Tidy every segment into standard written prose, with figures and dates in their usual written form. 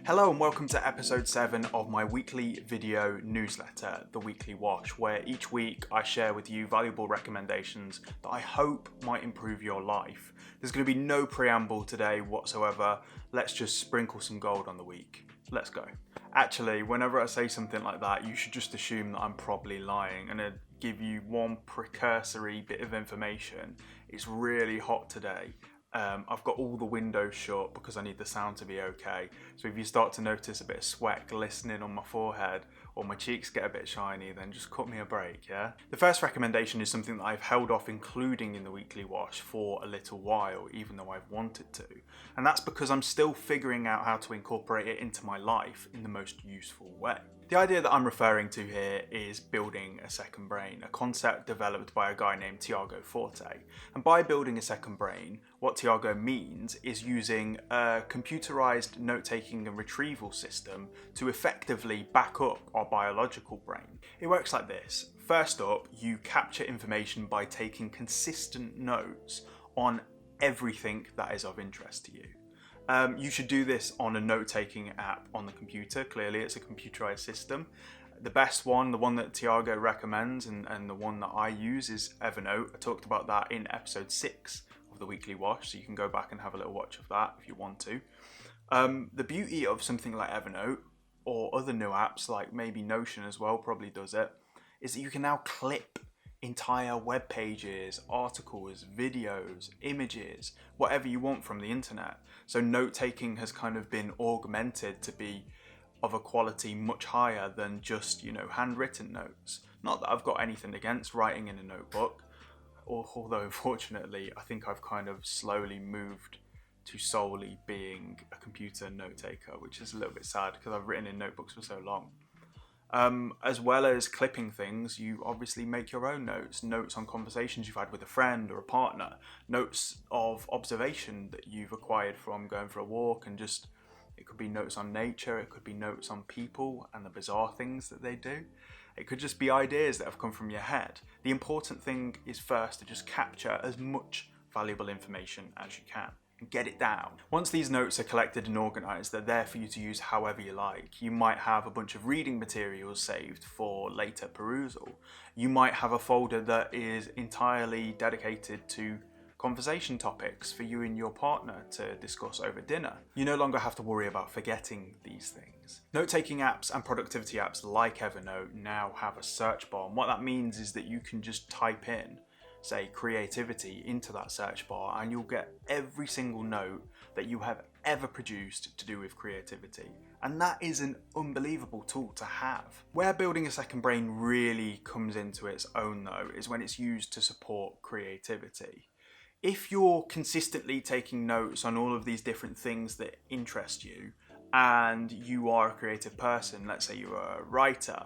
Hello and welcome to episode 7 of my weekly video newsletter, The Weekly Wash, where each week I share with you valuable recommendations that I hope might improve your life. There's going to be no preamble today whatsoever. Let's just sprinkle some gold on the week. Let's go. Actually, whenever I say something like that, you should just assume that I'm probably lying. I'm going to give you one precursory bit of information. It's really hot today. I've got all the windows shut because I need the sound to be okay. So if you start to notice a bit of sweat glistening on my forehead or my cheeks get a bit shiny, then just cut me a break, yeah? The first recommendation is something that I've held off including in the weekly wash for a little while, even though I've wanted to. And that's because I'm still figuring out how to incorporate it into my life in the most useful way. The idea that I'm referring to here is building a second brain, a concept developed by a guy named Tiago Forte. And by building a second brain, what Tiago means is using a computerized note-taking and retrieval system to effectively back up our biological brain. It works like this. First up, you capture information by taking consistent notes on everything that is of interest to you. You should do this on a note-taking app on the computer. Clearly, it's a computerized system. The best one, the one that Tiago recommends and the one that I use is Evernote. I talked about that in episode 6 of the Weekly Wash, so you can go back and have a little watch of that if you want to. The beauty of something like Evernote, or other new apps like maybe Notion as well probably does it, is that you can now clip entire web pages, articles, videos, images, whatever you want from the internet. So note-taking has kind of been augmented to be of a quality much higher than just, handwritten notes. Not that I've got anything against writing in a notebook, although unfortunately I think I've kind of slowly moved to solely being a computer note-taker, which is a little bit sad because I've written in notebooks for so long. As well as clipping things, you obviously make your own notes on conversations you've had with a friend or a partner, notes of observation that you've acquired from going for a walk, and just, it could be notes on nature, it could be notes on people and the bizarre things that they do. It could just be ideas that have come from your head. The important thing is first to just capture as much valuable information as you can and get it down. Once these notes are collected and organised, they're there for you to use however you like. You might have a bunch of reading materials saved for later perusal. You might have a folder that is entirely dedicated to conversation topics for you and your partner to discuss over dinner. You no longer have to worry about forgetting these things. Note-taking apps and productivity apps like Evernote now have a search bar, and what that means is that you can just type in, say, creativity into that search bar, and you'll get every single note that you have ever produced to do with creativity. And that is an unbelievable tool to have. Where building a second brain really comes into its own though is when it's used to support creativity. If you're consistently taking notes on all of these different things that interest you, and you are a creative person, let's say you're a writer,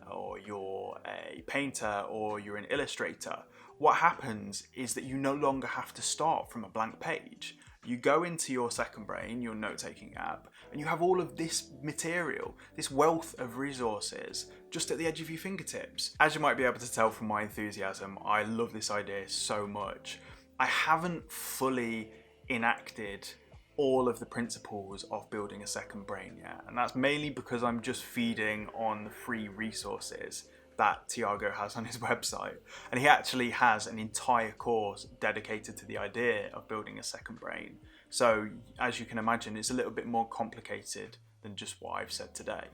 or you're a painter, or you're an illustrator, what happens is that you no longer have to start from a blank page. You go into your second brain, your note-taking app, and you have all of this material, this wealth of resources, just at the edge of your fingertips. As you might be able to tell from my enthusiasm, I love this idea so much. I haven't fully enacted all of the principles of building a second brain yet, and that's mainly because I'm just feeding on the free resources that Tiago has on his website. And he actually has an entire course dedicated to the idea of building a second brain. So as you can imagine, it's a little bit more complicated than just what I've said today.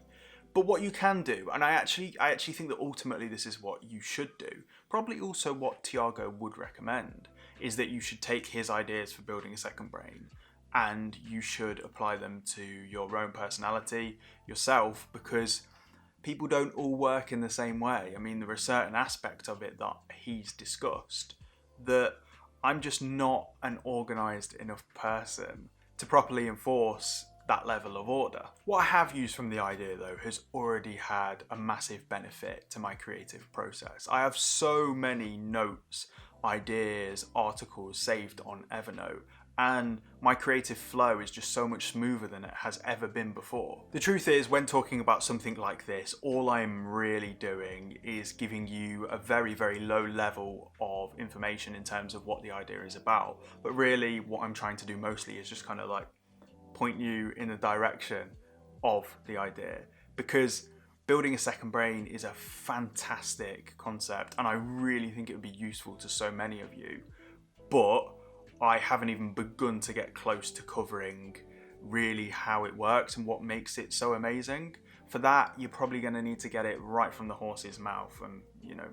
But what you can do, and I actually think that ultimately this is what you should do, probably also what Tiago would recommend, is that you should take his ideas for building a second brain and you should apply them to your own personality, yourself, because people don't all work in the same way. I mean, there are certain aspects of it that he's discussed that I'm just not an organised enough person to properly enforce that level of order. What I have used from the idea though has already had a massive benefit to my creative process. I have so many notes, ideas, articles saved on Evernote, and my creative flow is just so much smoother than it has ever been before. The truth is, when talking about something like this, all I'm really doing is giving you a very, very low level of information in terms of what the idea is about. But really, what I'm trying to do mostly is just kind of like point you in the direction of the idea, because building a second brain is a fantastic concept and I really think it would be useful to so many of you, but I haven't even begun to get close to covering really how it works and what makes it so amazing. For that, you're probably going to need to get it right from the horse's mouth, and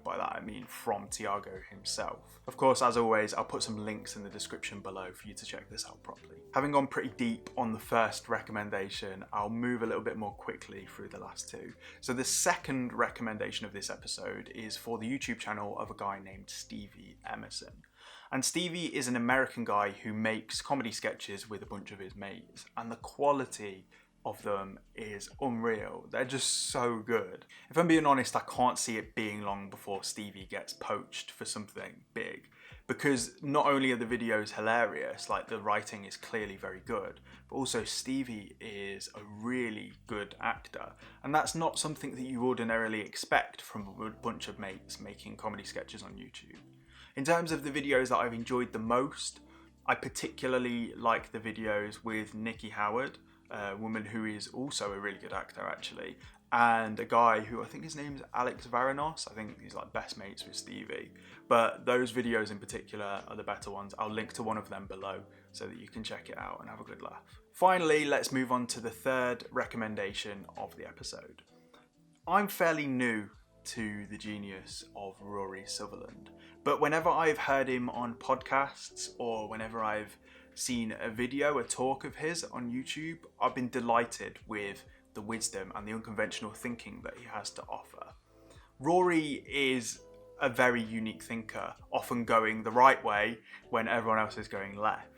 by that I mean from Tiago himself. Of course, as always, I'll put some links in the description below for you to check this out properly. Having gone pretty deep on the first recommendation, I'll move a little bit more quickly through the last two. So the second recommendation of this episode is for the YouTube channel of a guy named Stevie Emerson. And Stevie is an American guy who makes comedy sketches with a bunch of his mates, and the quality of them is unreal. They're just so good. If I'm being honest, I can't see it being long before Stevie gets poached for something big, because not only are the videos hilarious, like the writing is clearly very good, but also Stevie is a really good actor, and that's not something that you ordinarily expect from a bunch of mates making comedy sketches on YouTube. In terms of the videos that I've enjoyed the most, I particularly like the videos with Nikki Howard, a woman who is also a really good actor actually, and a guy who I think his name's Alex Varanos. I think he's like best mates with Stevie. But those videos in particular are the better ones. I'll link to one of them below so that you can check it out and have a good laugh. Finally, let's move on to the third recommendation of the episode. I'm fairly new to the genius of Rory Sutherland, but whenever I've heard him on podcasts or whenever I've seen a video, a talk of his on YouTube, I've been delighted with the wisdom and the unconventional thinking that he has to offer. Rory is a very unique thinker, often going the right way when everyone else is going left.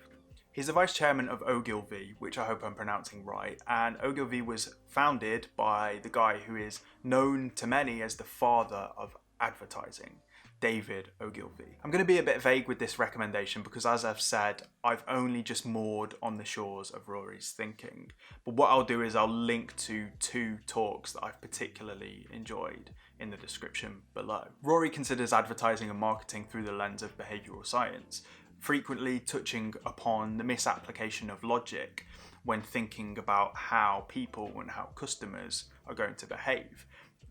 He's the vice chairman of Ogilvy, which I hope I'm pronouncing right, and Ogilvy was founded by the guy who is known to many as the father of advertising, David Ogilvy. I'm going to be a bit vague with this recommendation because, as I've said, I've only just moored on the shores of Rory's thinking. But what I'll do is I'll link to two talks that I've particularly enjoyed in the description below. Rory considers advertising and marketing through the lens of behavioural science, frequently touching upon the misapplication of logic when thinking about how people and how customers are going to behave.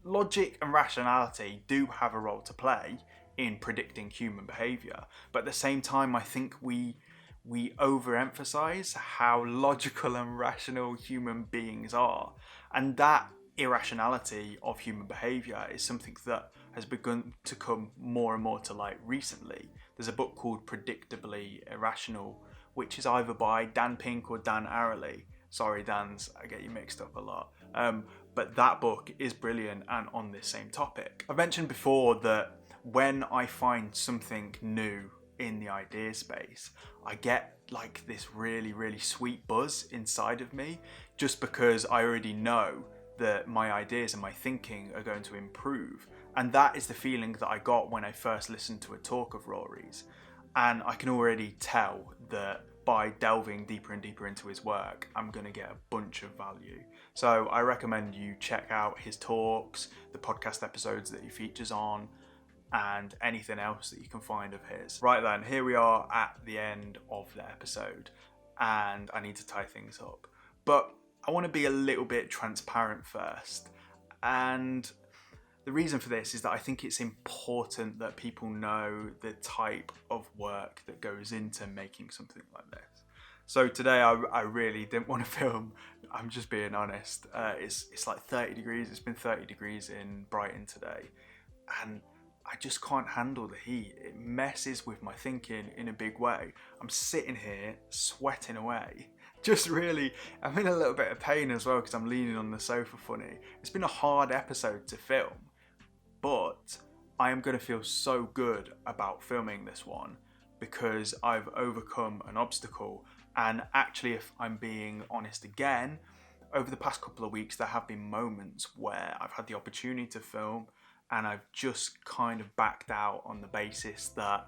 Logic and rationality do have a role to play in predicting human behaviour, but at the same time I think we overemphasize how logical and rational human beings are, and that irrationality of human behaviour is something that has begun to come more and more to light recently. There's a book called Predictably Irrational, which is either by Dan Pink or Dan Ariely. Sorry, Dan's, I get you mixed up a lot. But that book is brilliant and on this same topic. I've mentioned before that when I find something new in the idea space, I get like this really, really sweet buzz inside of me, just because I already know that my ideas and my thinking are going to improve. And that is the feeling that I got when I first listened to a talk of Rory's. And I can already tell that by delving deeper and deeper into his work, I'm going to get a bunch of value. So I recommend you check out his talks, the podcast episodes that he features on, and anything else that you can find of his. Right then, here we are at the end of the episode, and I need to tie things up. But I want to be a little bit transparent first, and the reason for this is that I think it's important that people know the type of work that goes into making something like this. So today I really didn't want to film, I'm just being honest. It's like 30 degrees, it's been 30 degrees in Brighton today, and I just can't handle the heat. It messes with my thinking in a big way. I'm sitting here sweating away. Just really, I'm in a little bit of pain as well because I'm leaning on the sofa funny. It's been a hard episode to film, but I am going to feel so good about filming this one because I've overcome an obstacle. And actually, if I'm being honest again, over the past couple of weeks, there have been moments where I've had the opportunity to film and I've just kind of backed out on the basis that,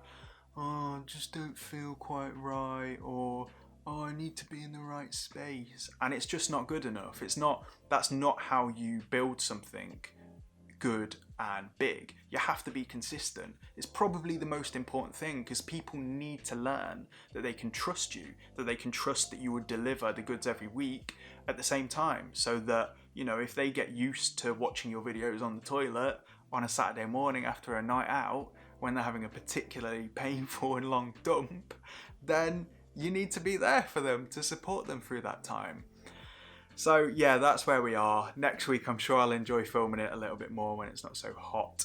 I just don't feel quite right, or I need to be in the right space. And it's just not good enough. That's not how you build something good and big. You have to be consistent. It's probably the most important thing, because people need to learn that they can trust you, that they can trust that you would deliver the goods every week at the same time, so that, you know, if they get used to watching your videos on the toilet on a Saturday morning after a night out when they're having a particularly painful and long dump, then you need to be there for them to support them through that time. So yeah, that's where we are. Next week, I'm sure I'll enjoy filming it a little bit more when it's not so hot.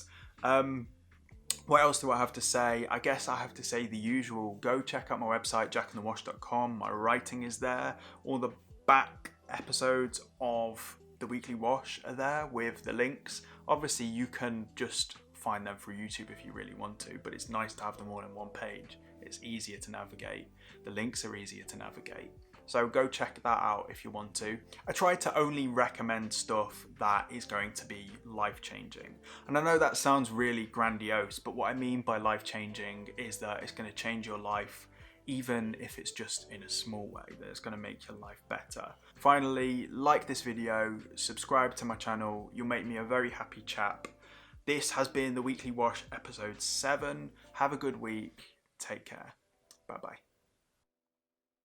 What else do I have to say? I guess I have to say the usual. Go check out my website, jackandthewash.com. My writing is there. All the back episodes of The Weekly Wash are there with the links. Obviously, you can just find them through YouTube if you really want to, but it's nice to have them all in one page. It's easier to navigate. The links are easier to navigate. So go check that out if you want to. I try to only recommend stuff that is going to be life-changing. And I know that sounds really grandiose, but what I mean by life-changing is that it's going to change your life, even if it's just in a small way, that it's going to make your life better. Finally, like this video, subscribe to my channel. You'll make me a very happy chap. This has been The Weekly Wash, episode 7. Have a good week. Take care. Bye-bye.